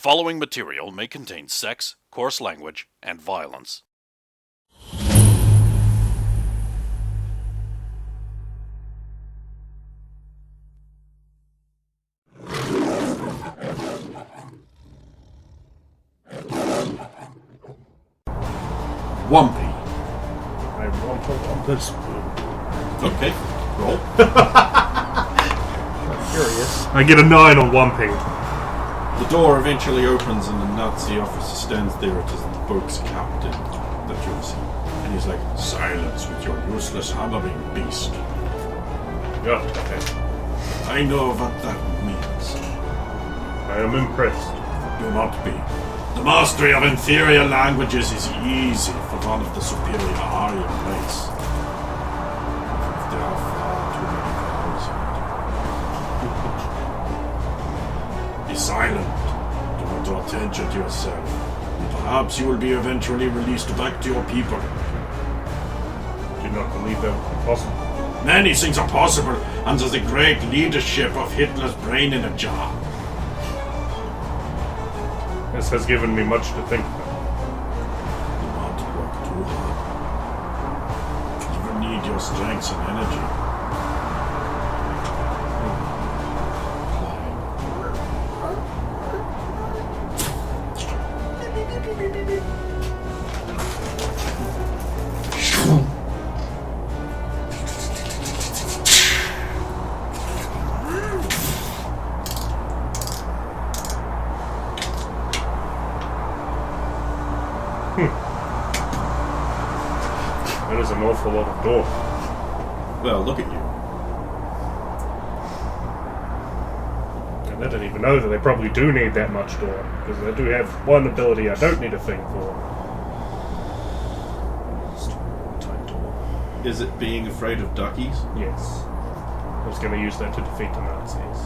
following material may contain sex, coarse language, and violence. Wumpy. I want to want this. Okay, roll. I'm curious. I get a 9 on Wumping. The door eventually opens and the Nazi officer stands there. It is the boat's captain that you've seen. And he's like, "Silence with your useless hammering, beast. Yeah, okay. I know what that means. I am impressed. Do not be. The mastery of inferior languages is easy for one of the superior Aryan race. There are far too many thousand. Be silent. Do not draw attention to yourself. Perhaps you will be eventually released back to your people. Do not believe that would be possible. Many things are possible under the great leadership of Hitler's brain in a jar. This has given me much to think about. Do not work too hard. You will need your strength and energy. That is an awful lot of door. Well, look at you. And I didn't even know that they probably do need that much door, because they do have one ability I don't need a thing for. Tight door. Is it being afraid of duckies? Yes. I was going to use that to defeat the Nazis.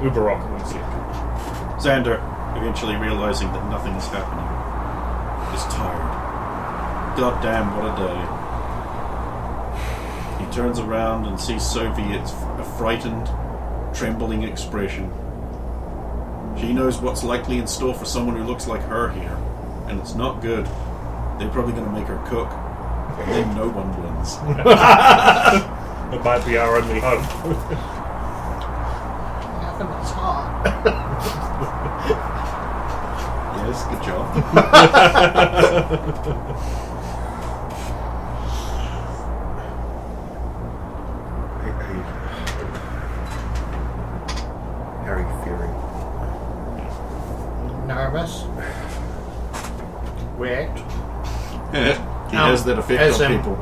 Uberok wins it. Xander, eventually realizing that nothing is happening, is tired. God damn, what a day. He turns around and sees Soviet's a frightened, trembling expression. She knows what's likely in store for someone who looks like her here, and it's not good. They're probably going to make her cook, and then no one wins. It might be our only hope. Nothing is hot. Yes, good job. How are you feeling? Nervous. Wet. He has that effect as on in- people.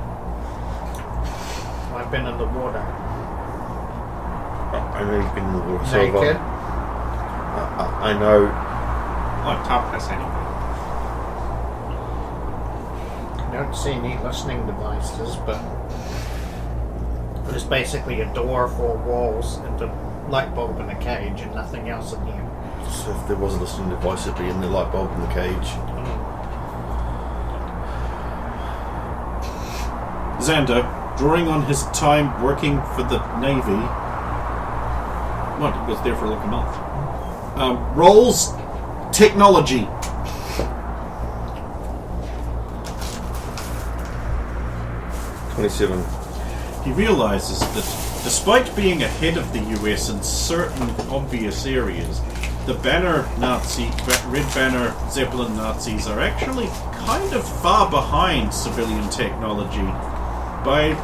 I've been in the water. I know you've been in the water so Naked. I know. On topless anyway. I don't see any listening devices, but there's basically a door, 4 walls, and a light bulb in a cage, and nothing else in here. So if there was a listening device, it'd be in the light bulb in the cage. Xander, drawing on his time working for the Navy. What? He was there for like a month. Rolls technology. $27. He realizes that despite being ahead of the US in certain obvious areas, the Red Banner Zeppelin Nazis are actually kind of far behind civilian technology by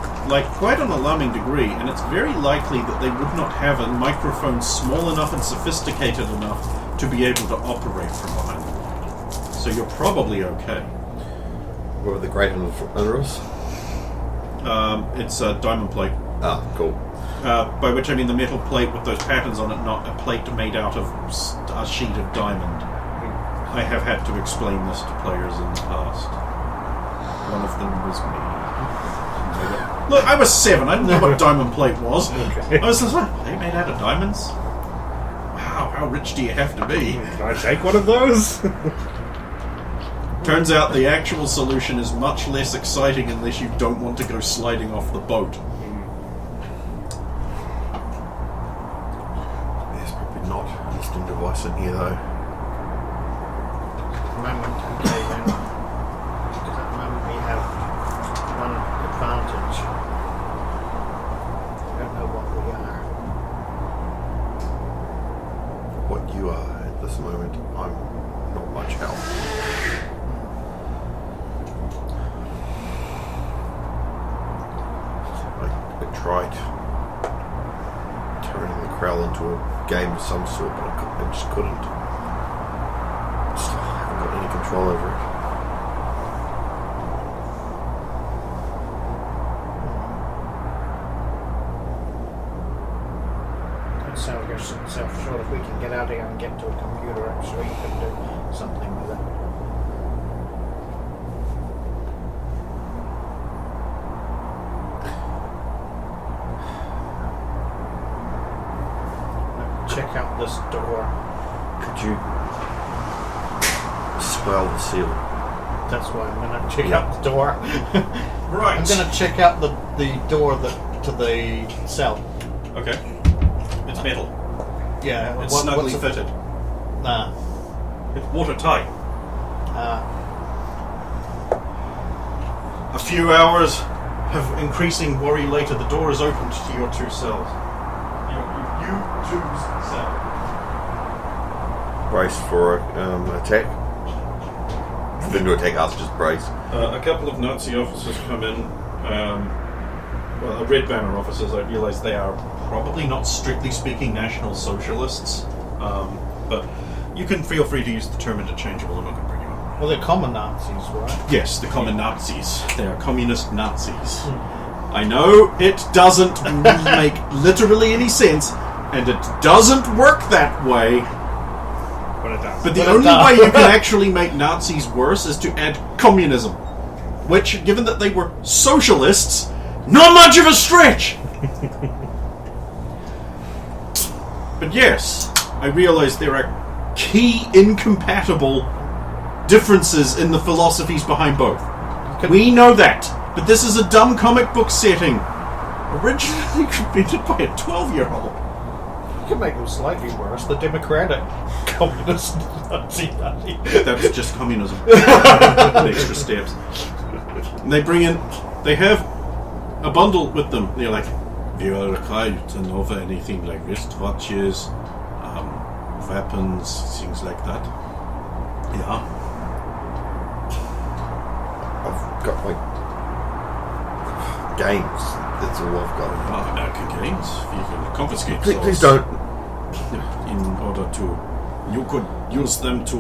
quite an alarming degree, and it's very likely that they would not have a microphone small enough and sophisticated enough to be able to operate from behind them. So you're probably okay. What are the great under us? It's a diamond plate. Ah, cool. By which I mean the metal plate with those patterns on it, not a plate made out of a sheet of diamond. I have had to explain this to players in the past. One of them was me. Look, I was 7. I didn't know what diamond plate was. Okay. I was just like, are they made out of diamonds? Wow, how rich do you have to be? Can I take one of those? Turns out the actual solution is much less exciting unless you don't want to go sliding off the boat. There's probably not a listening device in here though. the moment, okay then. Because at the moment we have one advantage. We don't know what we are. What you are at this moment, I'm not much help. I tried turning the Krell into a game of some sort, but I just couldn't. Still haven't got any control over it. Don't sell yourself short. If we can get out of here and get to a computer, I'm sure you can do something with it. Check out this door. Could you swell the seal? That's why I'm gonna check out the door. Right. I'm gonna check out the door to the cell. Okay. It's metal. Yeah, It's snugly fitted. Nah. It's watertight. A few hours of increasing worry later, the door is opened to your two cells. You two's cell. Brace for attack. Then to attack us, just brace. A couple of Nazi officers come in. Well, Red Banner officers, I realise they are probably not strictly speaking National Socialists. But you can feel free to use the term interchangeable. I'm not going to bring you up. Well, they're common Nazis, right? Yes, the common Nazis. They are communist Nazis. I know it doesn't make literally any sense, and it doesn't work that way. But it does. But the only way you can actually make Nazis worse is to add communism. Which, given that they were socialists, not much of a stretch! But yes, I realise there are key incompatible differences in the philosophies behind both. We know that, but this is a dumb comic book setting. Originally created by a 12-year-old. You can make them slightly worse. The Democratic Communist Nazi Party. That's just communism. The extra steps. And they bring in... They have a bundle with them. They're like, we are required to know for anything like wristwatches, weapons, things like that. Yeah. I've got like games. That's all I've got. American games. We can confiscate Please those. don't. In order to... You could use them to...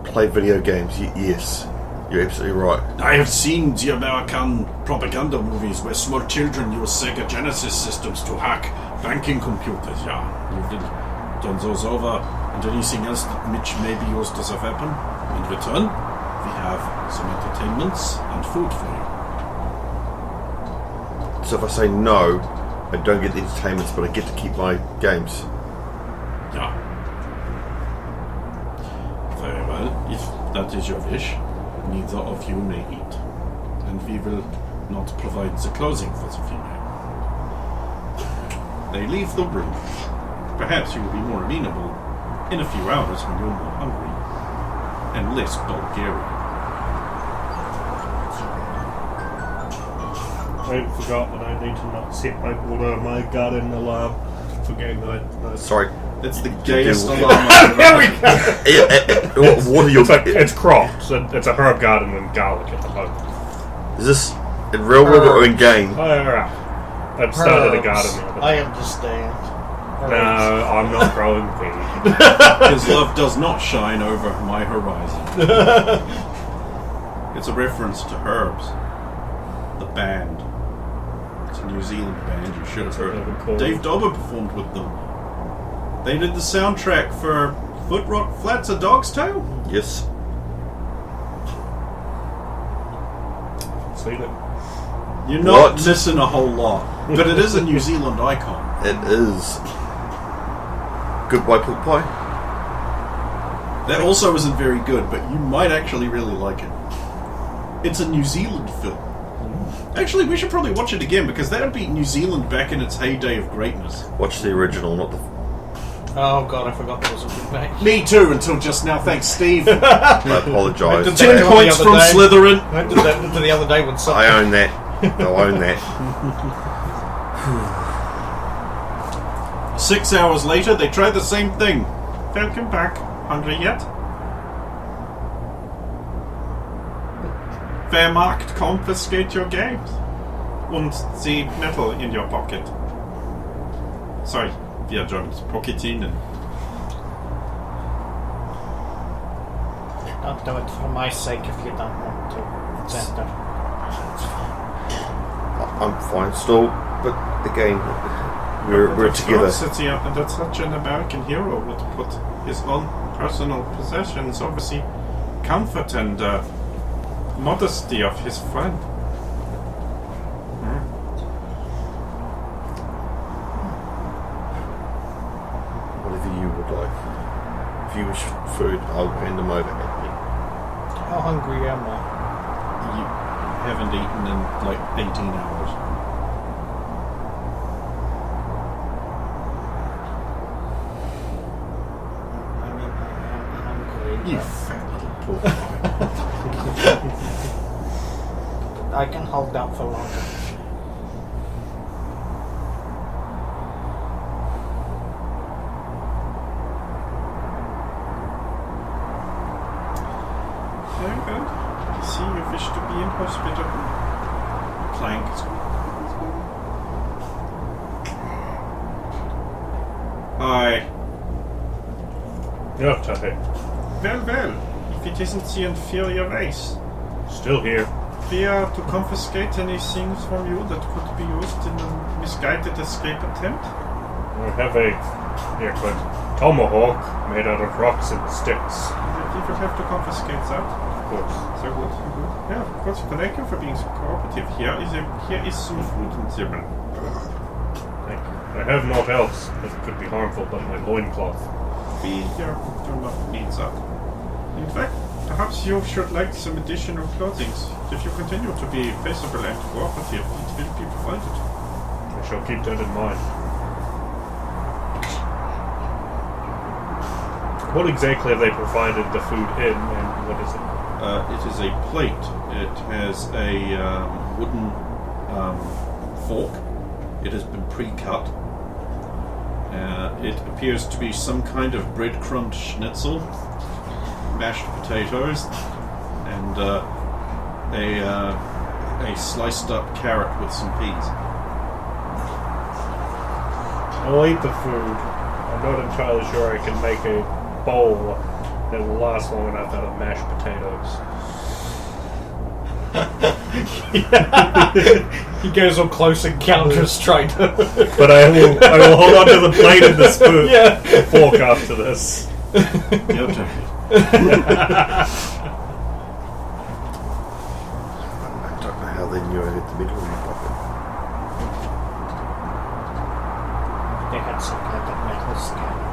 Play video games. Yes, you're absolutely right. I have seen the American propaganda movies where small children use Sega Genesis systems to hack banking computers. Yeah, you will turn those over, and anything else which may be used as a weapon. In return, we have some entertainments and food for you. So if I say no, I don't get the entertainments, but I get to keep my games. Yeah. Very well. If that is your wish, neither of you may eat, and we will not provide the clothing for the female. They leave the room. Perhaps you will be more amenable in a few hours when you're more hungry and less Bulgarian. I forgot that I need to not set my garden alarm. Forgetting that I... Sorry. That's the gayest do- alarm I've ever. What are your? It's crops. It's a herb garden and garlic at the moment. Is this in real world or in game? I've started a garden the other I day. understand. No, I'm not growing things. His love does not shine over my horizon. It's a reference to Herbs, the band. It's a New Zealand band, you should have heard of Cool. it. Dave Dobber performed with them. They did the soundtrack for Foot Rot Flats A Dog's Tale? Yes. Seen it. You're not What? missing a whole lot. But it is a New Zealand icon. It is. Goodbye pork pie. That also isn't very good, but you might actually really like it. It's a New Zealand film. Actually, we should probably watch it again, because that would be New Zealand back in its heyday of greatness. Watch the original, not the Oh god, I forgot there was a remake. Me too, until just now. Thanks, Steve. I apologise. Did 10 that points the from other day. Slytherin. I did that the other day with something. I own that. I'll own that. 6 hours later, they try the same thing. Welcome back. Hungry yet? Wehrmacht confiscate your games. Und the metal in your pocket. Sorry, we are Germans. Pocketinen. Don't do it for my sake if you don't want to. Center. I'm fine still, but again, we're together. That such an American hero would put his own personal possessions over the comfort and modesty of his friend. Whatever you would like. If you wish food, I'll hand them over at me. How hungry am I? You haven't eaten in like 18 hours. I mean, I'm hungry. You but fat little poor. I can hold out for longer. Very good. I see you wish to be inhospitable. Clank. Aye. Yeah, Tuffy. Well. If it isn't the inferior race, Still here. we are to confiscate any things from you that could be used in a misguided escape attempt. We have a tomahawk made out of rocks and sticks. We will have to confiscate that. Of course. So good. Yeah, of course. Thank you for being so cooperative. Here is some food and zibble. Thank you. I have naught else that could be harmful but my loincloth. We do not need that. In fact, perhaps you should like some additional clothing. If you continue to be peaceable and cooperative, it will be provided. I shall keep that in mind. What exactly have they provided the food in, and what is it? It is a plate. It has a wooden fork. It has been pre-cut. It appears to be some kind of breadcrumb schnitzel, mashed potatoes, and a sliced up carrot with some peas. I'll eat the food. I'm not entirely sure I can make a bowl that will last long enough out of mashed potatoes. He goes up close and counters trying to. But I will hold on to the plate and the spoon, Yeah. the fork after this. Your turn. I don't know how they knew I had the middle in my pocket. They had some kind of metal scanner.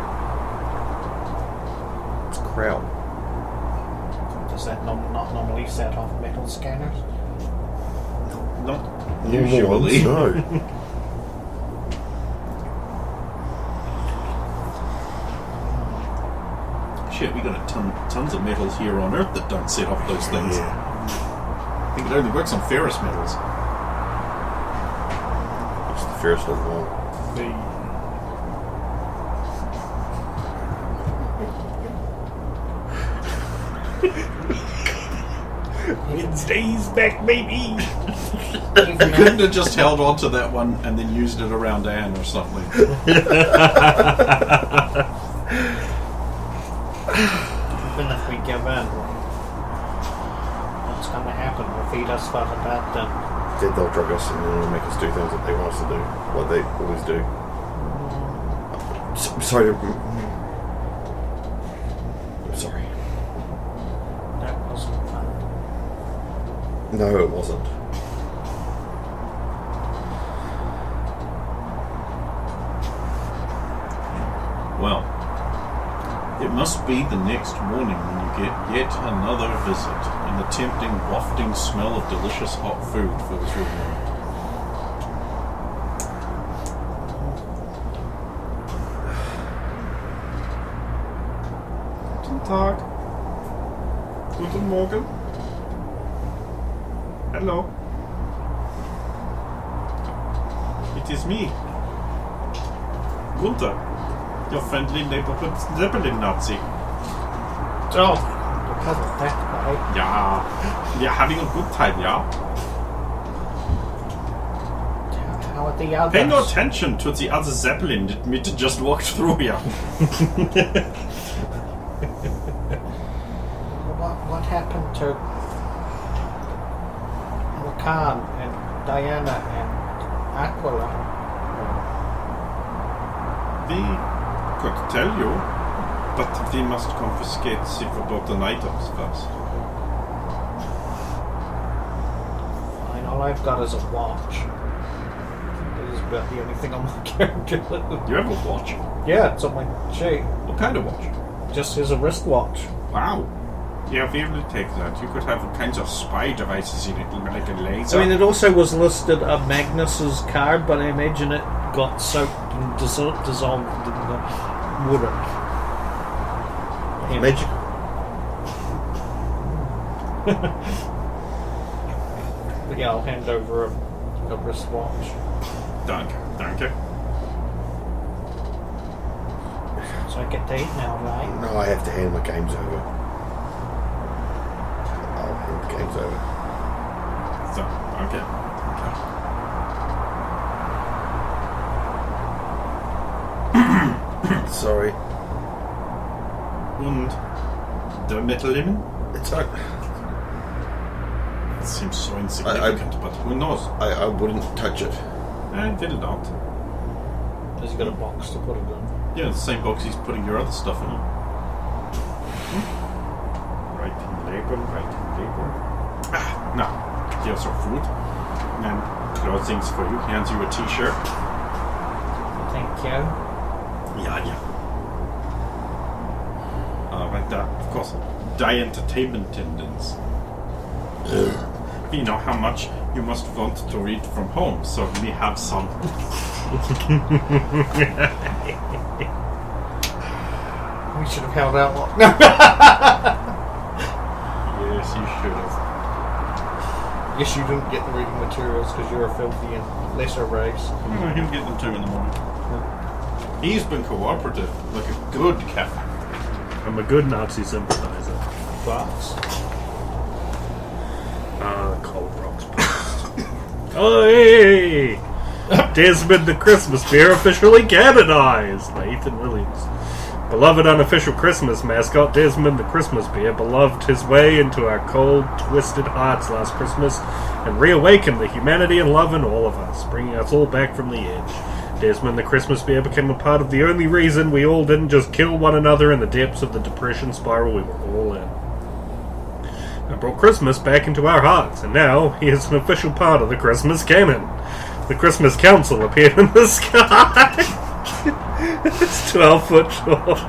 It's crown. Does that not normally set off metal scanners? Not usually. No. Shit, we got tons of metals here on Earth that don't set off those things. Yeah. I think it only works on ferrous metals. It's the fairest of them all. Wednesday's back, baby! You couldn't have just held on to that one and then used it around Anne or something. Even if we give in, what's going to happen? They'll feed us for that then. Then they'll drug us and then they'll make us do things that they want us to do. What they always do. I'm sorry. I'm sorry. That wasn't fun. No, it wasn't. Well, it must be the next morning when you get yet another visit, and the tempting, wafting smell of delicious hot food fills your room. Guten Tag. Guten Morgen. Hello. It is me. Gunther. Your friendly neighborhood Zeppelin Nazi. Oh, because of that guy. Yeah. We are having a good time, yeah? How are the others? Pay no attention to the other Zeppelin that Mitte just walked through here. What happened to Lacan and Diana and Aquila? We could tell you, but we must confiscate the forbidden items first. Fine, all I've got is a watch. This is about the only thing on my character. You have a watch? Yeah, it's on my shape. What kind of watch? Just as a wristwatch. Wow. Yeah, we will take that. You could have all kinds of spy devices in it, like a laser. I mean, it also was listed a Magnus's card, but I imagine it got soaked and dissolved in the water. Magic. But yeah, I'll hand over a wristwatch. Danke. So I get to eat now, right? No, I have to hand my games over. I'll hand the games over. So, okay. Sorry. Und the metal lemon? It's not. It seems so insignificant, but who knows? I wouldn't touch it. I will not. Has he got a box to put it in? Yeah, the same box he's putting your other stuff in. Writing label. Ah, no. Here's your food. And clothings for you. Hands you a t-shirt. Thank you. Yeah. Right there, of course. Die entertainment tendons. We know how much you must want to read from home, so we have some. We should have held out long. Yes, you should have. Guess you didn't get the reading materials because you're a filthy and lesser race. He'll get them too in the morning. He's been cooperative, like a good cat. I'm a good Nazi sympathizer. But Cold Rock's Post. Oh, hey! Desmond the Christmas Bear officially canonized by Ethan Williams. Beloved unofficial Christmas mascot, Desmond the Christmas Bear beloved his way into our cold, twisted hearts last Christmas and reawakened the humanity and love in all of us, bringing us all back from the edge. Desmond the Christmas Bear became a part of the only reason we all didn't just kill one another in the depths of the depression spiral we were all in. I brought Christmas back into our hearts, and now he is an official part of the Christmas canon. The Christmas Council appeared in the sky. Its 12-foot short,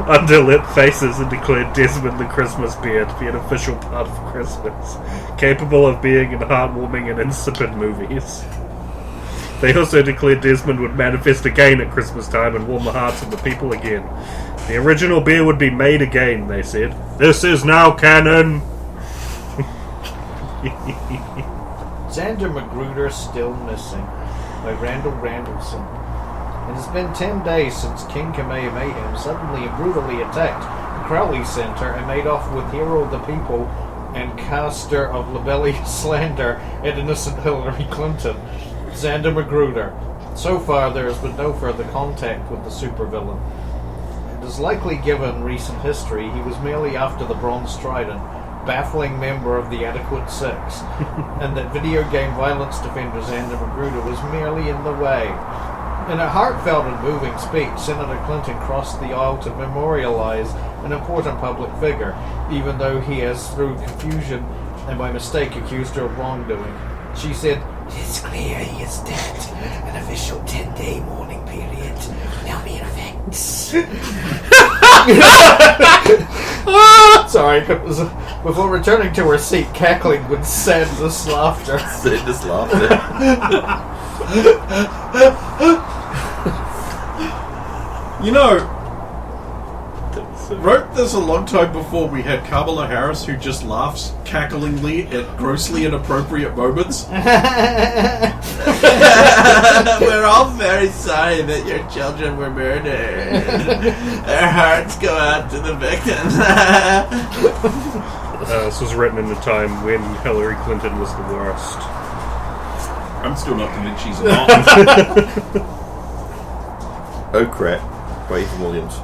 underlit faces and declared Desmond the Christmas Bear to be an official part of Christmas, capable of being in heartwarming and insipid movies. They also declared Desmond would manifest again at Christmas time and warm the hearts of the people again. The original bear would be made again, they said. This is now canon! Xander Magruder Still Missing by Randall Randallson. It has been 10 days since King Kamehameha suddenly and brutally attacked the Crowley Center and made off with Hero of the People and caster of libellious slander and innocent Hillary Clinton, Xander Magruder. So far, there has been no further contact with the supervillain. It is likely, given recent history, he was merely after the Bronze Trident, baffling member of the Adequate Six, and that video game violence defender Xander Magruder was merely in the way. In a heartfelt and moving speech, Senator Clinton crossed the aisle to memorialize an important public figure, even though he has, through confusion and by mistake, accused her of wrongdoing. She said, "It is clear he is dead. An official 10-day mourning period now be in effect." Sorry, before returning to her seat, cackling with sadness laughter. Sadness laughter. You know, wrote this a long time before we had Kamala Harris, who just laughs cacklingly at grossly inappropriate moments. We're all very sorry that your children were murdered. Our hearts go out to the victims. This was written in a time when Hillary Clinton was the worst. I'm still not convinced she's not. Oh crap, by Ethan Williams.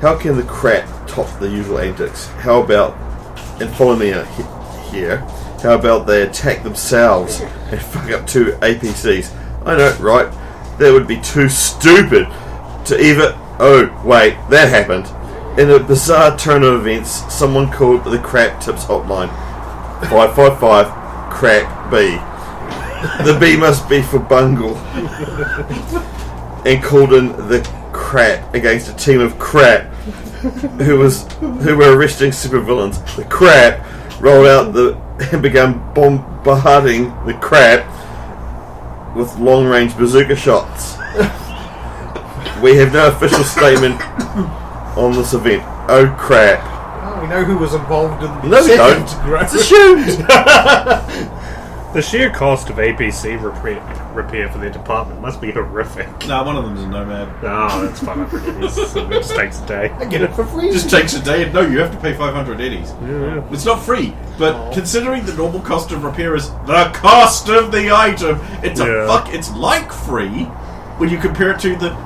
How can the crap top the usual antics? How about, and follow me here, how about they attack themselves and fuck up 2 APCs? I know, right? That would be too stupid to even... Oh, wait, that happened. In a bizarre turn of events, someone called the crap tips hotline 555-CRAP-B. The B must be for bungle. And called in the crap against a team of crap who were arresting supervillains. The crap rolled out and began bombarding the crap with long-range bazooka shots. We have no official statement on this event. Oh crap. Oh, we know who was involved in the No, we don't. It's assumed. The sheer cost of APC repair for their department must be horrific. Nah, one of them's a nomad. Oh, that's 500 eddies. So it just takes a day. I get it for free. It just takes a day. No, you have to pay 500 eddies. Yeah. It's not free, but considering the normal cost of repair is the cost of the item, it's it's like free when you compare it to the...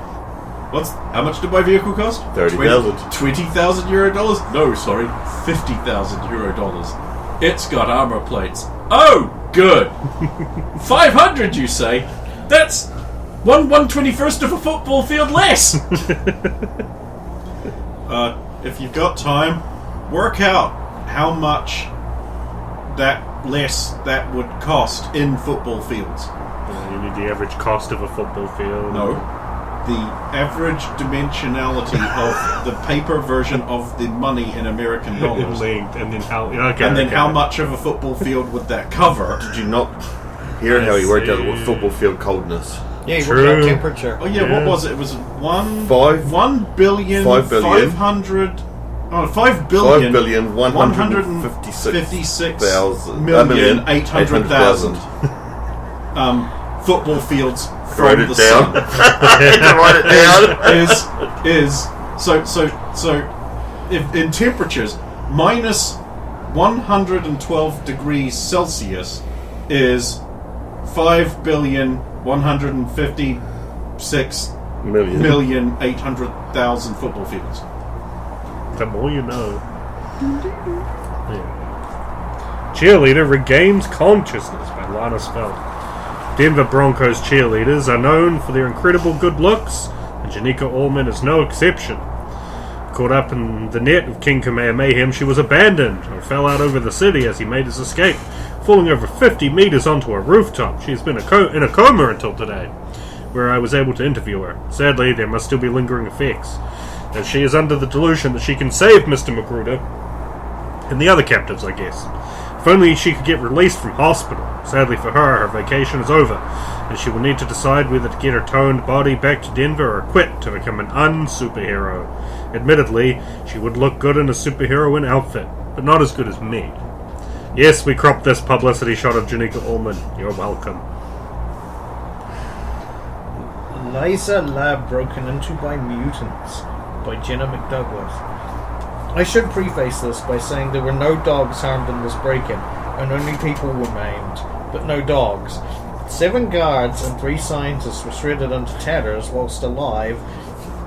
How much did my vehicle cost? 30,000. 20,000 euro dollars? No, sorry, 50,000 euro dollars. It's got armor plates. Oh, good. 500, you say? That's 1/121st of a football field less. If you've got time, work out how much that would cost in football fields. You need the average cost of a football field. No. The average dimensionality of the paper version of the money in American dollars. And then how? How much of a football field would that cover? Did you not hear how he worked out the football field coldness? Yeah, he worked out temperature. Oh yeah, what was it? It was 5 billion 156,800,000 football fields from the sun. Write it down. So if in temperatures minus 112 degrees Celsius is 5,156,800,000 football fields. The more you know. Yeah. Cheerleader regains consciousness by Lana Spell. Denver Broncos cheerleaders are known for their incredible good looks, and Janika Allman is no exception. Caught up in the net of King Kamehameha, she was abandoned and fell out over the city as he made his escape, falling over 50 meters onto a rooftop. She has been in a coma until today, where I was able to interview her. Sadly, there must still be lingering effects, as she is under the delusion that she can save Mr. Magruder and the other captives, I guess. If only she could get released from hospital. Sadly for her vacation is over, and she will need to decide whether to get her toned body back to Denver or quit to become an un-superhero. Admittedly, she would look good in a superheroine outfit, but not as good as me. Yes, we cropped this publicity shot of Janika Allman. You're welcome. Liza Lab broken into by mutants by Jenna McDouglas. I should preface this by saying there were no dogs harmed in this break-in, and only people were maimed, but no dogs. 7 guards and 3 scientists were shredded into tatters whilst alive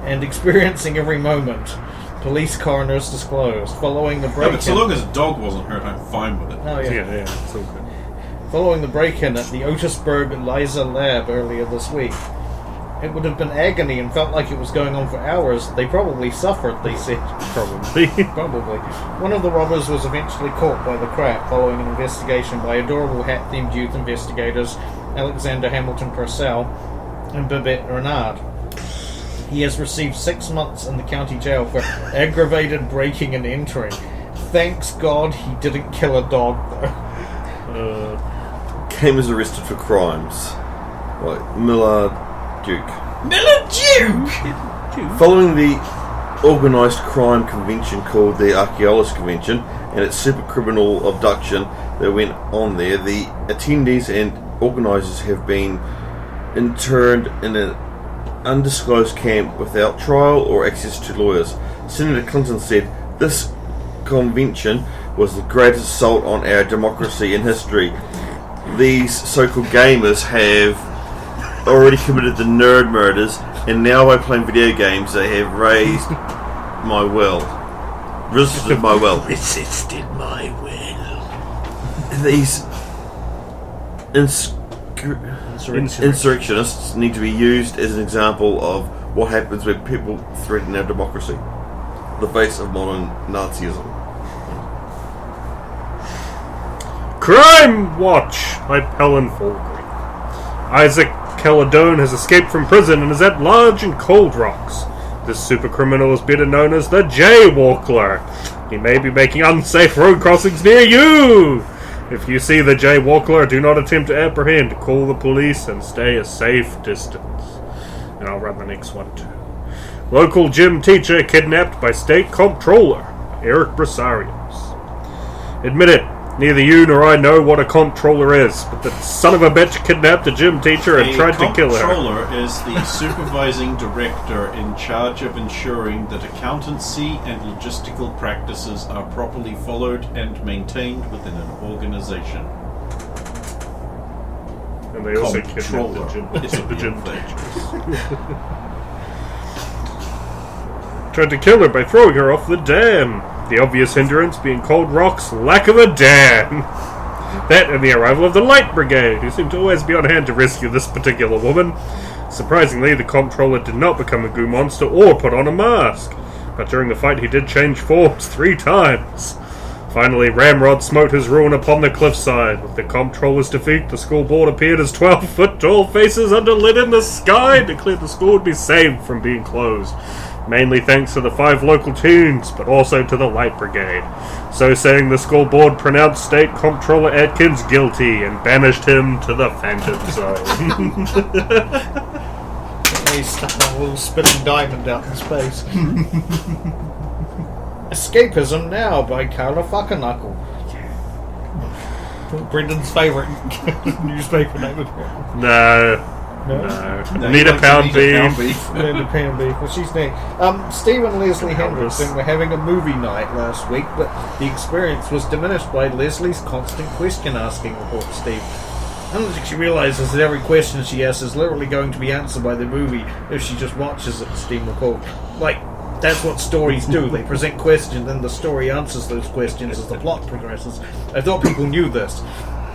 and experiencing every moment. Police coroners disclosed. Following the break-in... but so long as a dog wasn't hurt, I'm fine with it. Oh, yeah. Yeah, it's all good. Following the break-in at the Otisburg Liza Lab earlier this week. It would have been agony and felt like it was going on for hours. They probably suffered, they said. Probably. Probably. One of the robbers was eventually caught by the crap following an investigation by adorable hat-themed youth investigators Alexander Hamilton Purcell and Babette Renard. He has received 6 months in the county jail for aggravated breaking and entering. Thanks God he didn't kill a dog, though. Came as arrested for crimes. Like Miller Duke. Miller Duke! Following the organised crime convention called the Archaeologist Convention and its super criminal abduction that went on there. The attendees and organisers have been interned in an undisclosed camp without trial or access to lawyers. Senator Clinton said, "This convention was the greatest assault on our democracy in history. These so-called gamers have already committed the nerd murders, and now by playing video games they have raised my will. Resisted my will. Resisted my will. These insurrectionists need to be used as an example of what happens when people threaten our democracy. The face of modern Nazism." Crime Watch by Helen Fulgrave. Isaac Caledone has escaped from prison and is at large in Cold Rocks. This super criminal is better known as the Jaywalker. He may be making unsafe road crossings near you. If you see the Jaywalker, do not attempt to apprehend. Call the police and stay a safe distance. And I'll run the next one too. Local gym teacher kidnapped by state comptroller, Eric Brasarios. Admit it, neither you nor I know what a comptroller is, but the son of a bitch kidnapped a gym teacher and tried to kill her. A comptroller is the supervising director in charge of ensuring that accountancy and logistical practices are properly followed and maintained within an organization. And they also kidnapped Comptroller. It's a the gym thing. teachers. Tried to kill her by throwing her off the dam. The obvious hindrance being Cold Rock's lack of a dam. That and the arrival of the Light Brigade, who seem to always be on hand to rescue this particular woman. Surprisingly, the comptroller did not become a goo monster or put on a mask. But during the fight he did change forms 3 times. Finally, Ramrod smote his ruin upon the cliffside. With the comptroller's defeat, the school board appeared as 12-foot tall faces under lit in the sky and declared the school would be saved from being closed. Mainly thanks to the 5 local teens, but also to the Light Brigade. So saying, the school board pronounced State Comptroller Atkins guilty and banished him to the Phantom Zone. He stuck a little spinning diamond out in space. Escapism Now by Carla Fuckerknuckle. Brendan's favourite newspaper name. No. Need a pound beef. Need a pound beef. Well, she's next. Steve and Leslie Henderson were having a movie night last week, but the experience was diminished by Leslie's constant question asking, reports Steve. I don't think she realises that every question she asks is literally going to be answered by the movie if she just watches it, Steve recalled. Like, that's what stories do. They present questions and the story answers those questions as the plot progresses. I thought people knew this.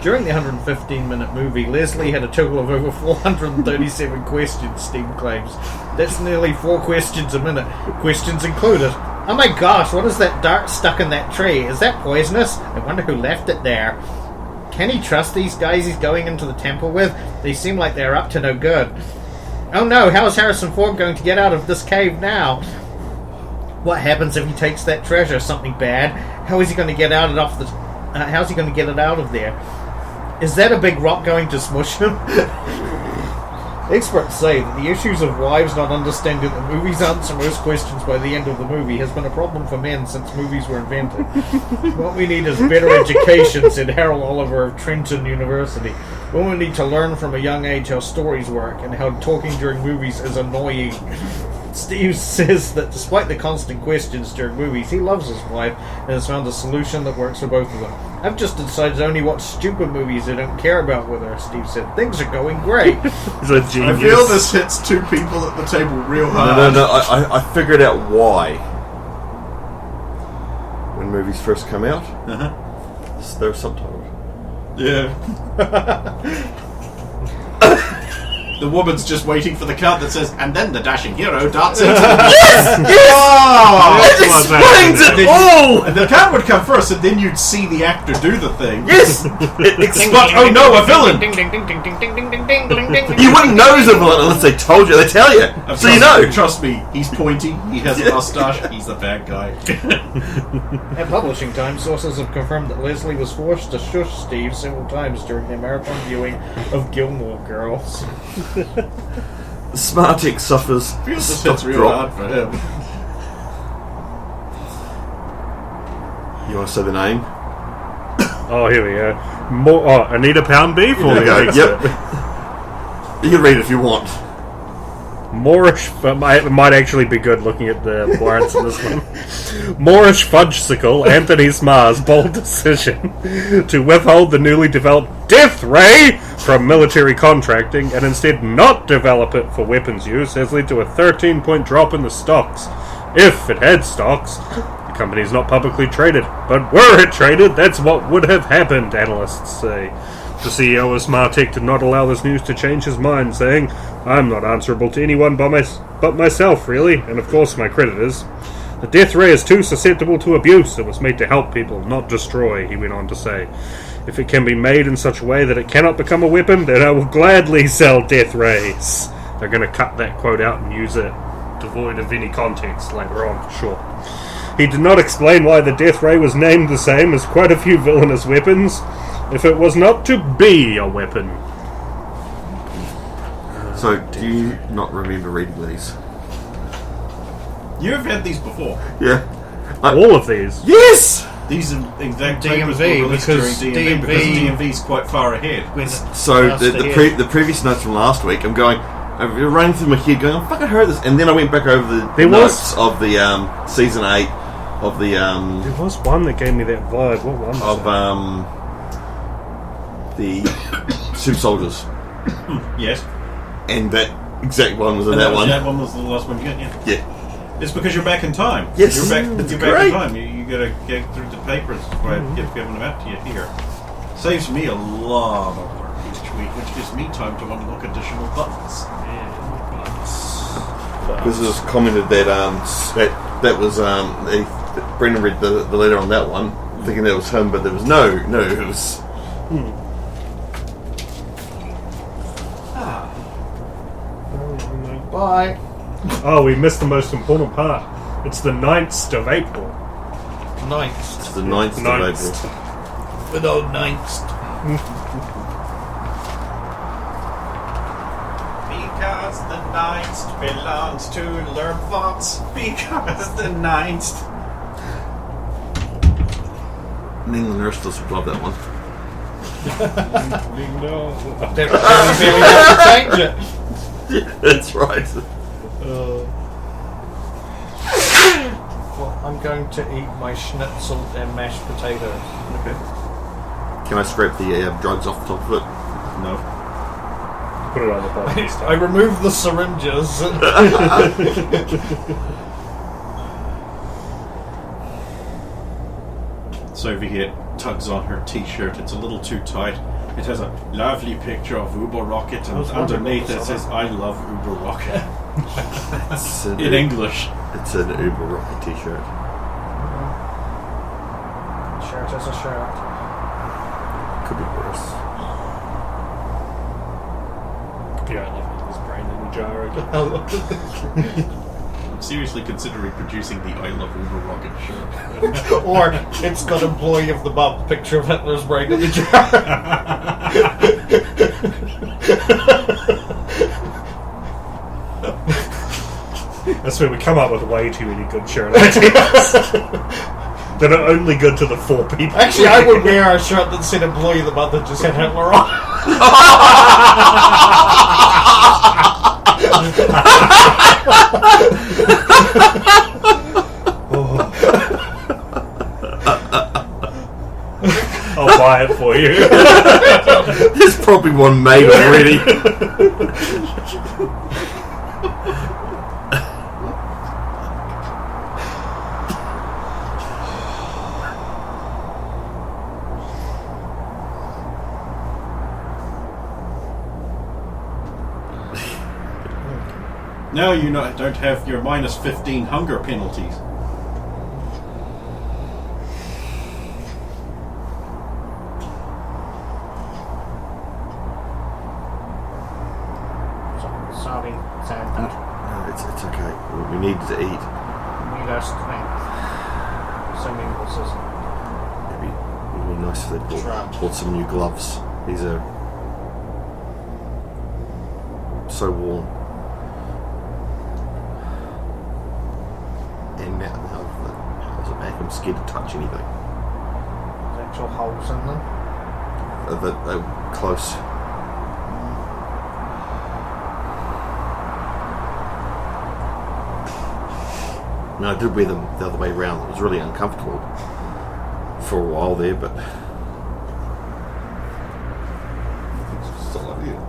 During the 115-minute movie, Leslie had a total of over 437 questions, Steve claims. That's nearly 4 questions a minute, questions included. Oh my gosh, what is that dart stuck in that tree? Is that poisonous? I wonder who left it there. Can he trust these guys he's going into the temple with? They seem like they're up to no good. Oh no, how is Harrison Ford going to get out of this cave now? What happens if he takes that treasure? Something bad? How is he going to get out of the... how's he going to get it out of there? Is that a big rock going to smush him? Experts say that the issues of wives not understanding that movies answer most questions by the end of the movie has been a problem for men since movies were invented. What we need is better education, said Harold Oliver of Trenton University. Women need to learn from a young age how stories work and how talking during movies is annoying. Steve says that despite the constant questions during movies, he loves his wife and has found a solution that works for both of them. I've just decided to only watch stupid movies I don't care about with her, Steve said. Things are going great. He's a genius. I feel this hits 2 people at the table real hard. No, I figured out why. When movies first come out, they're subtitled. Yeah. The woman's just waiting for the card that says, and then the dashing hero darts into the... Yes! Oh! It explains it all! And the card would come first, and then you'd see the actor do the thing. Yes! It explains... Oh no, a villain! You wouldn't know he's a villain unless they told you. They tell you. So you know. Trust me, he's pointy, he has a mustache, he's the bad guy. At Publishing Time, sources have confirmed that Leslie was forced to shush Steve several times during their marathon viewing of Gilmore Girls. Smartick suffers Feels this stock hits real drop. hard for him. You want to say the name? Oh, here we go. Anita Pound Beef? Or There you go. the Yep. You can read it if you want. Moorish, but it might actually be good looking at the warrants in this one. Moorish Fudgesicle, Anthony Smar's bold decision to withhold the newly developed Death Ray from military contracting and instead not develop it for weapons use has led to a 13-point drop in the stocks. If it had stocks, the company is not publicly traded, but were it traded, that's what would have happened, analysts say. The CEO of Smartech did not allow this news to change his mind, saying, "I'm not answerable to anyone but myself, really, and of course my creditors. The Death Ray is too susceptible to abuse. It was made to help people, not destroy," he went on to say. "If it can be made in such a way that it cannot become a weapon, then I will gladly sell Death Rays." They're going to cut that quote out and use it devoid of any context later on, for sure. He did not explain why the Death Ray was named the same as quite a few villainous weapons, if it was not to be a weapon. So, do you not remember reading these? You have had these before. Yeah. All of these. Yes! These are exact DMV, papers were released because during DMV, because DMV's quite far ahead. So, the previous notes from last week, I'm running through my head going, I fucking heard this. And then I went back over the notes of the season 8 of the... There was one that gave me that vibe. What one was the Super Soldiers. Yes. And that exact one was in And that one. That one was the last one you got, yeah. Yeah. It's because you're back in time. Yes. You're back It's in great. time. You gotta get through the papers by giving them out to you here. Saves me a lot of work each week, which gives me time to unlock additional buttons. This was commented that that was Brendan read the letter on that one, thinking that was him, but there was no, it was. Bye. Oh, we missed the most important part. It's the 9th of April. Ninth. It's the 9th of April. Without ninth. Because the ninth belongs to Lervox. Because the ninth. Ning and Nurse does love that one. They really have to change it. Yeah, that's right. Well, I'm going to eat my schnitzel and mashed potatoes. Okay. Can I scrape the drugs off the top of it? No. Put it on the bottom. I removed the syringes. Sophie tugs on her t-shirt. It's a little too tight. It has a lovely picture of Uber Rocket, and underneath it says, "I love Uber Rocket." In English. It's an Uber Rocket t-shirt. Shirt is a shirt. Could be worse. Yeah, I love this brain in the jar again. I'm seriously considering producing the "I love Uber Rocket" shirt. Or it's got employee of the month picture of Hitler's brain in the jar. That's where we come up with way too many good shirt ideas that are only good to the 4 people. Actually, I would wear a shirt that said employee of the month that just had Hitler on. I'll buy it for you. There's probably one made already. Now you don't have your minus 15 hunger penalties. Sorry, Santa. No, it's okay. We need to eat. We lost strength. Assuming this is It'd be nice if they bought some new gloves. These are so warm. And now the back, I'm scared to touch anything. actual holes in them? That they were close. No, I did wear them the other way around. It was really uncomfortable for a while there, but it's still up here.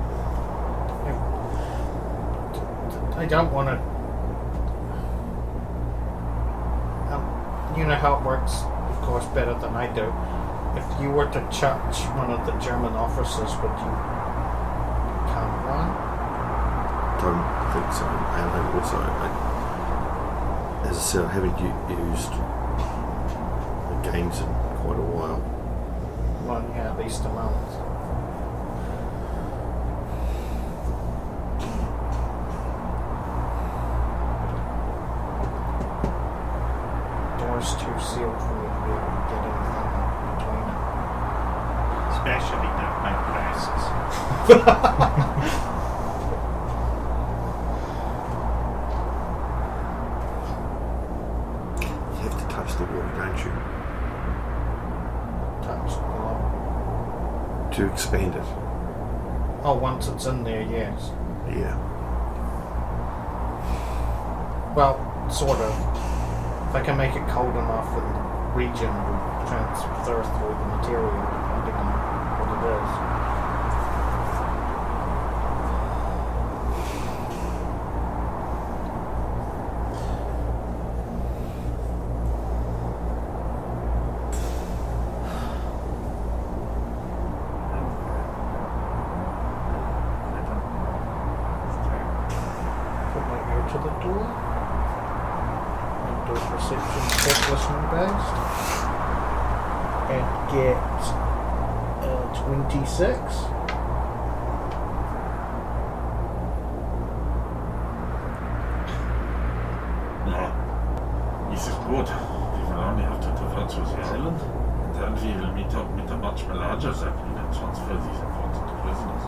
I don't want to. You know how it works, of course, better than I do. If you were to touch one of the German officers, would you become one? Don't think so. And I also, as I said, I haven't used the games in quite a while. Well, yeah, at least a month. Door's too sealed for me to be able to get anything between it. Especially down my glasses. You have to touch the water, don't you? Touch the block. To expand it. Oh, once it's in there, yes. Yeah. Well, sort of. If I can make it cold enough in the region, it will transfer through the material, depending on what it is. Put my ear to the door. Do a perception check listening based. And get 26. Ja, this is good. We will only have to divert to the island. Then we will meet up with a much larger zeppelin and transfer these important prisoners.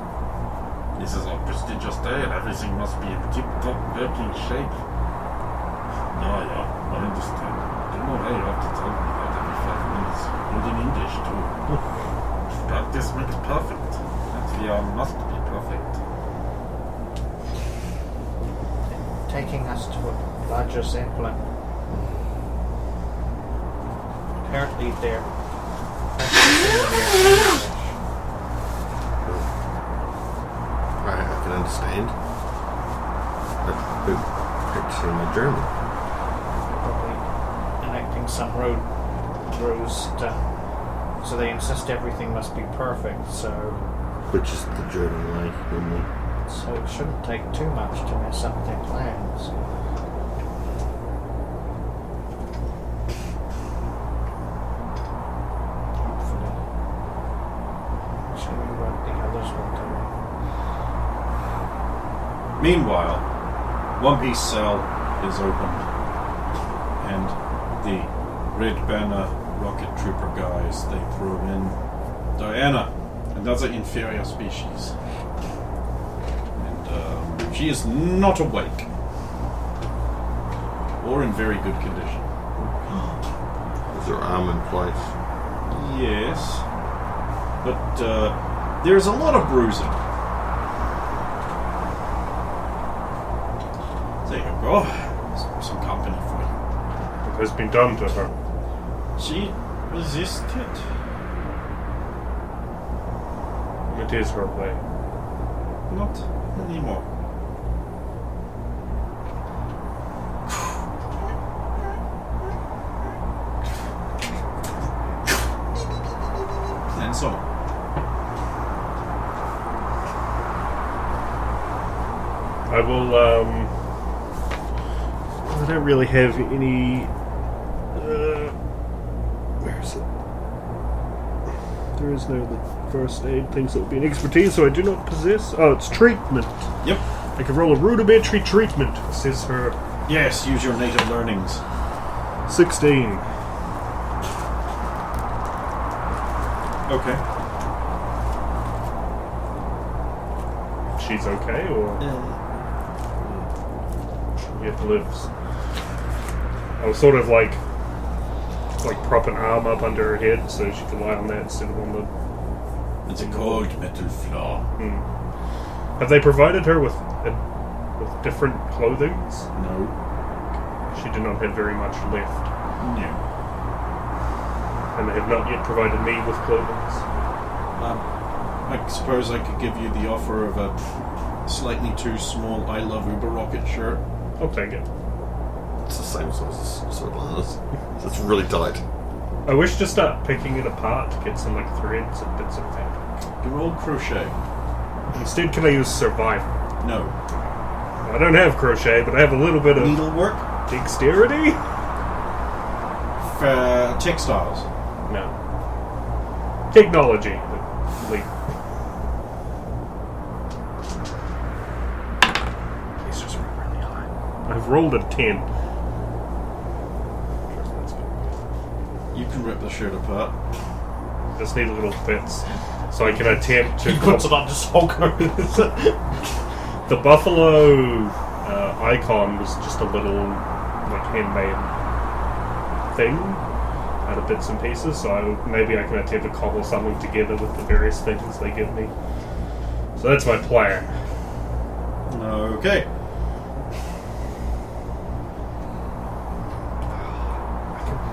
This is our prestigious day and everything must be in tip-top working shape. Yeah, I understand. Don't know why you have to tell me about every 5 minutes. And in English too. Practice makes perfect. And we must be perfect. Taking us to a larger zeppelin. Apparently they're I can understand. I've been practicing my German. probably enacting some road rules so they insist everything must be perfect, so Which is the German way, normally. it shouldn't take too much to mess up their plans. Hopefully. Show me what the others will do. Meanwhile, One Piece cell is opened, and the Red Banner rocket trooper guys, they throw in Diana, another inferior species. And she is not awake, or in very good condition. Is her arm in place? Yes, but there's a lot of bruising. There you go. Some company for you. What has been done to her? She resisted. It is her way. Not anymore. And so on. I will, I don't really have any, where is it? There is no first aid things that would be an expertise, so I do not possess. Oh, it's treatment. Yep. I can roll a rudimentary treatment, says her. Yes, use your native learnings. 16. Okay. She's okay, or yet lives. I was sort of like like prop an arm up under her head so she can lie on that instead of on the. It's a cold metal floor. Have they provided her with different clothings? No. She did not have very much left. No. And they have not yet provided me with clothing. I suppose I could give you the offer of a slightly too small I Love Uber Rocket shirt. I'll take it. It's the same sort of line. It's really tight. I wish to start picking it apart to get some like threads and bits of fabric. Your old crochet. Instead, can I use survival? No. I don't have crochet, but I have a little bit of Needlework? dexterity. Textiles. No. Technology. Please just roll really high. I've rolled a 10. You can rip the shirt apart. Just need little bits. So I can attempt to... He puts it on his Hulk. The buffalo icon was just a little like handmade thing out of bits and pieces, so maybe I can attempt to cobble something together with the various things they give me. So that's my plan. Okay.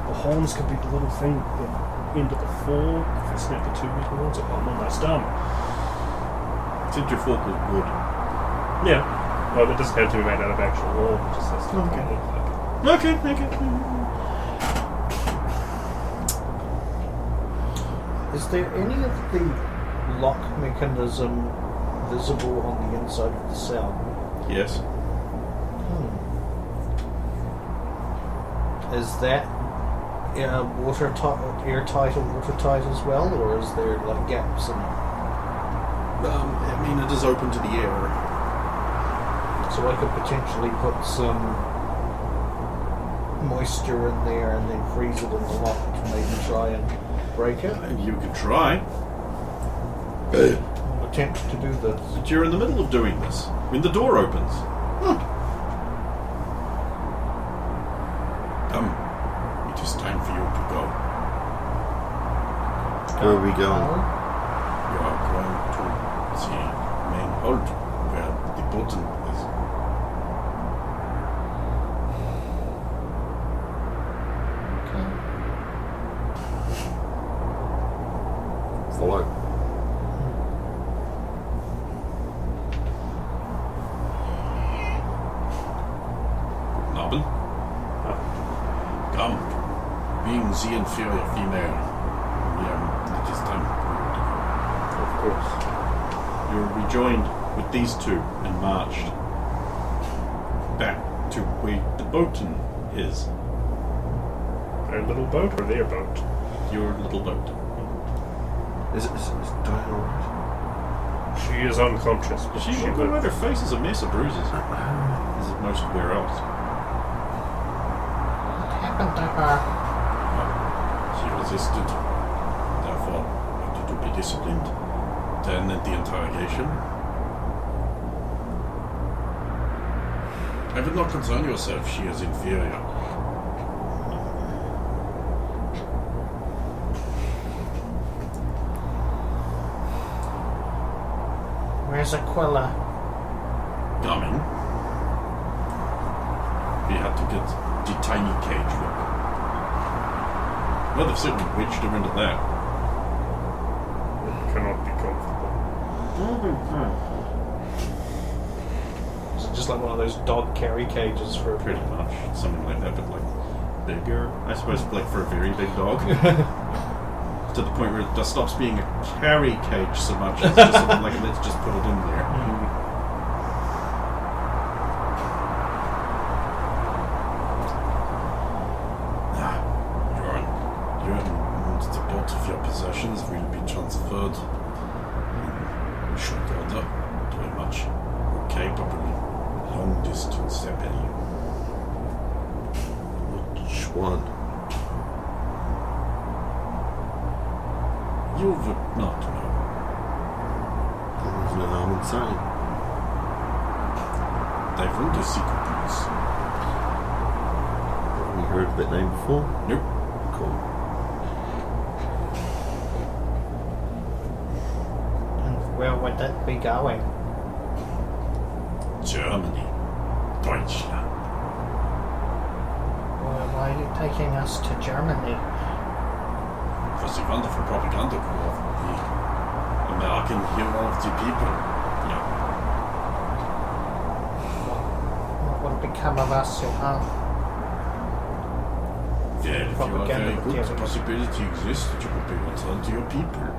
The horns could be the little thing at the end of the fork. If I snap the two big horns, I'll put them on my stomach. Since your fork was wood. Yeah. Well, it doesn't have to be made out of actual wool. It just has to look like it. Okay. Is there any of the lock mechanism visible on the inside of the cell? Yes. Is that airtight or watertight as well, or is there like gaps in it? I mean, it is open to the air. So I could potentially put some moisture in there and then freeze it in the lock to maybe try and break it. You could try. Attempt to do this. But you're in the middle of doing this. When the door opens. Come. It is time for you to go. Where are we going? You are going to the main hold where the button is. Follow. Nobel? Come. Being the inferior female. It is time. Of course. You're rejoined with these two and marched back to where the boatin is. Our little boat or their boat? Your little boat. Is Diane alright? She is unconscious, but She she looked will. alright. Her face is a mess of bruises. As is most where else. What happened to her? She resisted. Therefore, wanted to be disciplined. Then at the interrogation. I would not concern yourself. She is inferior. Where's Aquila? Coming. We had to get the tiny cage look. Well, they've certainly wedged her into that. It cannot be comfortable. Is it just like one of those dog carry cages for Pretty much. Something like that, but like bigger. I suppose like for a very big dog. To the point where it just stops being a carry cage so much as just something like, let's just put it in there. You and the both of your possessions will be transferred in short order to a much more capable long-distance rebellion. Which one? You would not know. There's no harm in saying. They ruled the secret police. Have we heard of that name before? Nope. cool. And where would that be going? Germany. Deutschland. Well, why are you taking us to Germany? Was the wonderful propaganda corps of the American hero of the people. Yeah. What will become of us, Johan? Well, if you are Propaganda very good, the material. possibility exists that you could be returned to your people.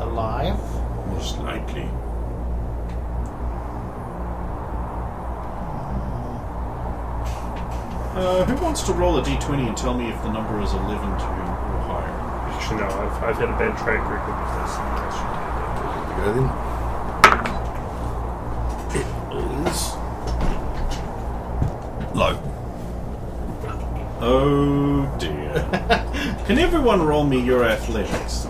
Alive? Most likely. Who wants to roll a d20 and tell me if the number is 11 or higher? Actually, no, I've had a bad track record with this. There we go then. It is low. Oh dear. Can everyone roll me your athletics?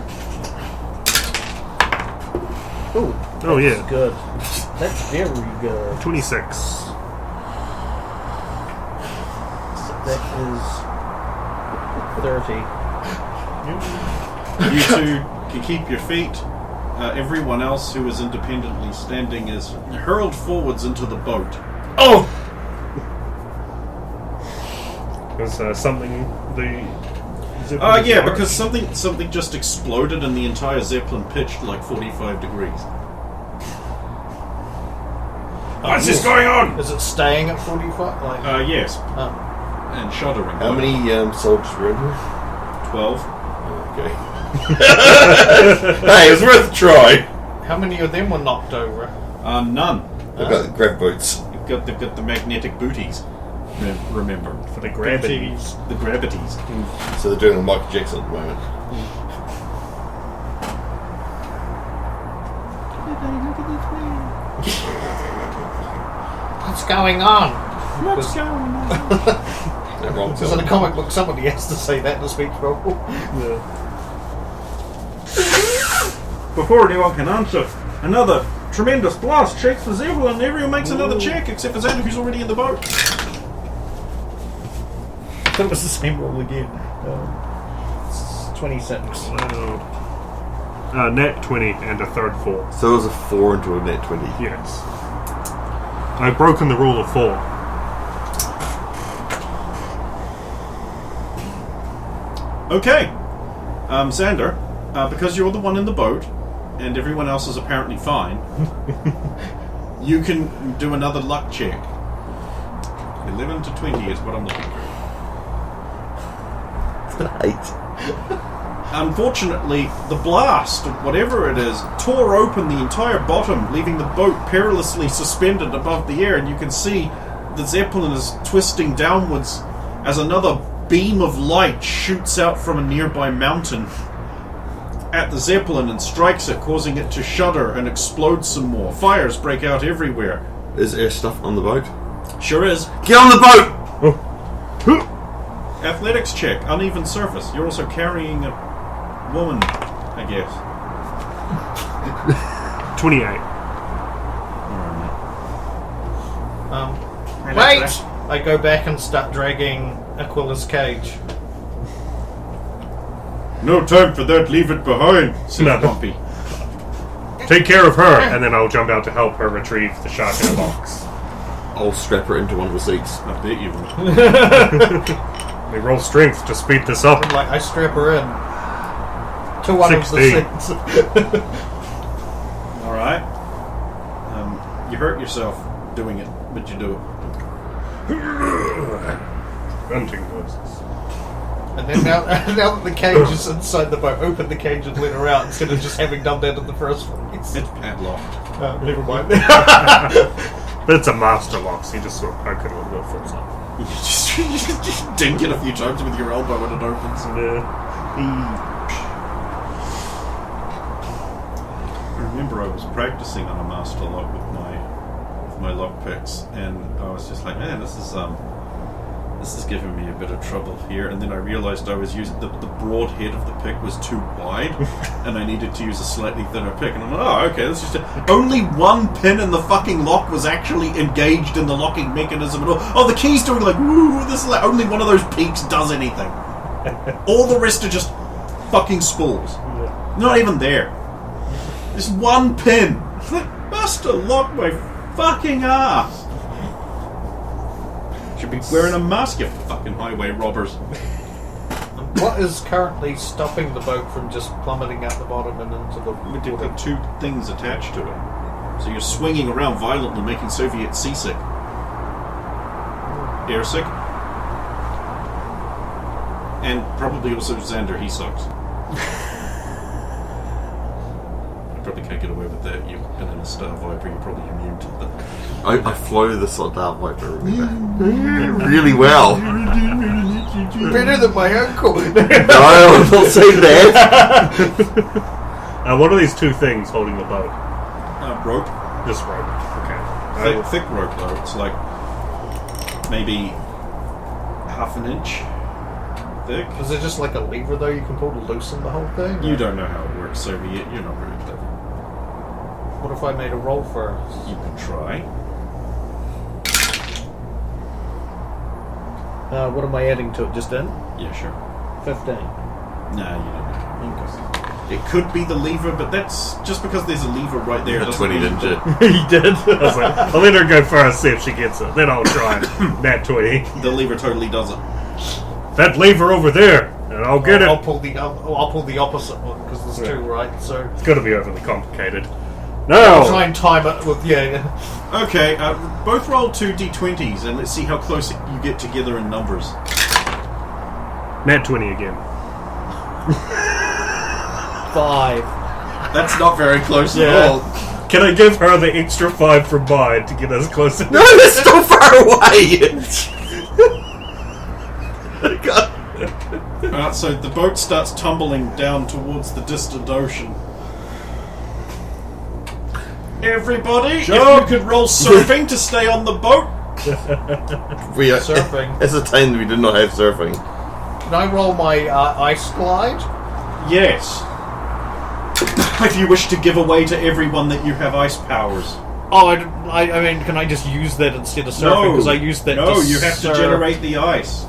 Ooh, Oh, yeah. good. That's very good. 26. That is 30. You two can keep your feet. Everyone else who is independently standing is hurled forwards into the boat. Oh! Was something the... Zeppelin Yeah, was because something just exploded and the entire Zeppelin pitched like 45 degrees. What's this going on? Is it staying at 45? Like, Yes, oh. and shuddering. How many soldiers were in here? 12. Okay. Hey, it's worth a try. How many of them were knocked over? None. They've got the grab boots. They've got the magnetic booties. Remember. for the gravity. The gravities. So they're doing a Michael Jackson at the moment. What's going on? What's going on? They're wrong. Because in a comic book, somebody has to say that in a speech bubble. Before anyone can answer, another tremendous blast shakes the Zeppelin and everyone makes another check except for Xander who's already in the boat. That was the same roll again. 26. Net 20 and a third 4. So it was a 4 into a net 20. Yes. I've broken the rule of 4. Okay. Xander, because you're the one in the boat and everyone else is apparently fine, you can do another luck check. 11 to 20 is what I'm looking for. 8. Unfortunately, the blast, whatever it is, tore open the entire bottom, leaving the boat perilously suspended above the air, and you can see the Zeppelin is twisting downwards as another beam of light shoots out from a nearby mountain at the Zeppelin and strikes it, causing it to shudder and explode some more. Fires break out everywhere. Is there stuff on the boat? Sure is. Get on the boat! Athletics check, uneven surface. You're also carrying a woman, I guess. 28. Wait! I go back and start dragging Aquila's cage. No time for that, leave it behind, says No. Bumpy. Take care of her, and then I'll jump out to help her retrieve the shark in a box. I'll strap her into one of the seats. I bet you will. We roll strength to speed this up. Like, I strap her in to one 16. of the seats. Alright. You hurt yourself doing it, but you do it. Grunting noises. And then now that the cage is inside the boat, open the cage and let her out instead of just having done that in the first place. It's padlocked. Never mind. But it's a master lock, so you just sort of poke it a little bit for itself. You just dink it a few times with your elbow when it opens. I remember I was practicing on a master lock with my lock picks, and I was just like, man, this is This is giving me a bit of trouble here, and then I realised I was using the broad head of the pick was too wide, and I needed to use a slightly thinner pick. And I'm like, oh, okay, let's just. Only one pin in the fucking lock was actually engaged in the locking mechanism at all. Oh, the key's doing like, woo, this is like only one of those peaks does anything. All the rest are just fucking spools. Not even there. Just one pin. Must have locked my fucking ass. Should be wearing a mask, you fucking highway robbers. What is currently stopping the boat from just plummeting at the bottom and into the We've water? got two things attached to it. So you're swinging around violently, making Soviet seasick. Airsick. And probably also Xander, he sucks. You probably can't get away with that. You've been in a Star Viper, you're probably immune to that. I flew the Star Viper really well. Better than my uncle. No, I'm not saying that. What are these two things holding the boat? Rope. Just rope. Okay. Thick rope, though. It's like maybe half an inch thick. Is it just like a lever though you can pull to loosen the whole thing? You don't know how it works, so you're not really clever. What if I made a roll first? You can try. What am I adding to it? Just in? Yeah, sure. 15. Nah, you don't know. It could be the lever, but that's just because there's a lever right there. You got 20, didn't you? He did. I was like, I'll let her go first, see if she gets it. Then I'll try it. Nat 20. The lever totally does it. That lever over there, and I'll get I'll it. pull the opposite one because there's two, right? So It's got to be overly complicated. I'll No! try and time it with Okay, both roll 2 d20s, and let's see how close you get together in numbers. Nat 20 again. 5. That's not very close at Yeah. all. Can I give her the extra 5 from mine to get us closer? No, that's still far away. So the boat starts tumbling down towards the distant ocean. Everybody, if you could roll surfing to stay on the boat. We Surfing. ascertained we did not have surfing. Can I roll my ice glide? Yes. If you wish to give away to everyone that you have ice powers. Oh, I mean, can I just use that instead of surfing? Because I used that. No, to you have surf. to generate the ice.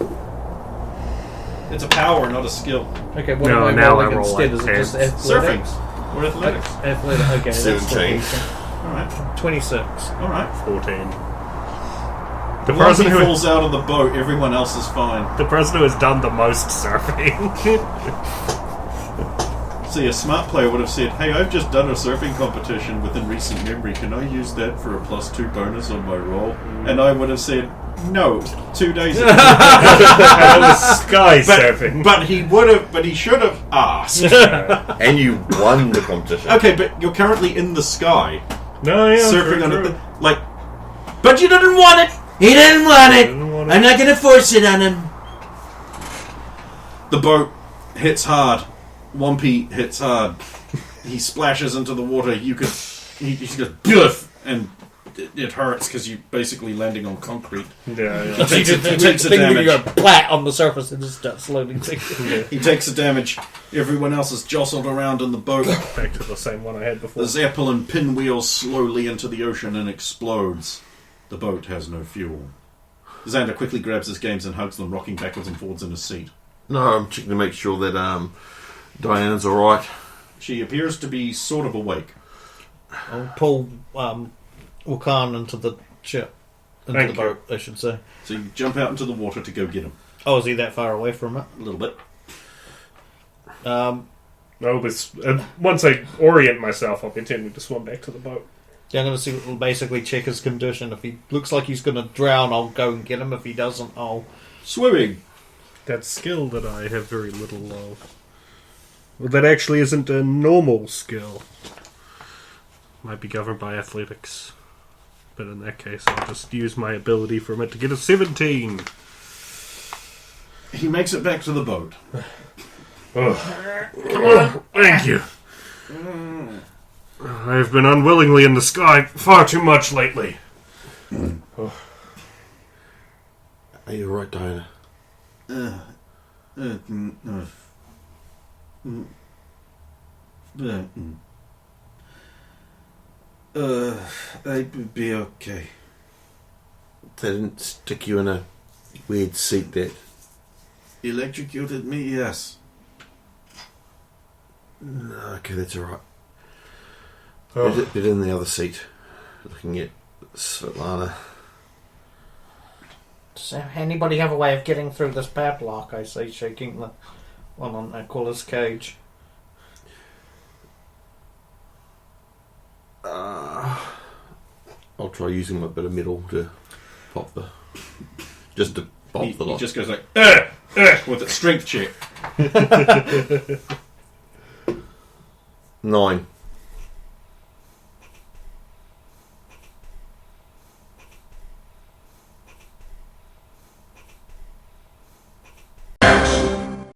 It's a power, not a skill. Okay, what No, am I now rolling I roll instead? like Is it 10. just athletics? Surfing. Or athletics. Athletic. Okay, that's 17. Alright. 26. Alright. 14. The Once person he who falls out of the boat, everyone else is fine. the person who has done the most surfing. See, a smart player would have said, hey, I've just done a surfing competition within recent memory. Can I use that for a +2 bonus on my roll? And I would have said, no, 2 days ago. That was sky surfing. But he would have, but he should have asked. And you won the competition. Okay, but you're currently in the sky. No, yeah, surfing on true. it. Like, but you didn't want it! He didn't want it. Didn't want it. I'm not gonna force it on him. The boat hits hard. Wampy hits hard. He splashes into the water. You could. He just goes, biff! And it hurts because you're basically landing on concrete. Yeah, yeah. He takes a Thing where damage. you go plat on the surface and just start slowly sinking. He takes a damage. Everyone else is jostled around in the boat. Back to the same one I had before. The Zeppelin pinwheels slowly into the ocean and explodes. The boat has no fuel. Xander quickly grabs his games and hugs them, rocking backwards and forwards in his seat. No, I'm checking to make sure that Diana's alright. She appears to be sort of awake. I'll pull Wakan into the ship. Into Thank the you. boat, I should say. So you jump out into the water to go get him. Oh, is he that far away from it? A little bit. No, but once I orient myself, I'll continue to swim back to the boat. Yeah, I'm going to basically check his condition. If he looks like he's going to drown, I'll go and get him. If he doesn't, I'll... Swimming! That skill that I have very little of. Well, that actually isn't a normal skill. Might be governed by athletics. But in that case, I'll just use my ability from it to get a 17. He makes it back to the boat. Oh. Come on, thank you. I've been unwillingly in the sky far too much lately. Are Are you alright, Diana? I'd be okay. They didn't stick you in a weird seat that... Electrocuted me, yes. No, okay, that's alright. Oh. Bit in the other seat, looking at Svetlana. Does anybody have a way of getting through this padlock? I say, shaking the one on Aquala's cage. I'll try using my bit of metal to pop the... Just to pop the He lock. just goes like, with a strength check. 9.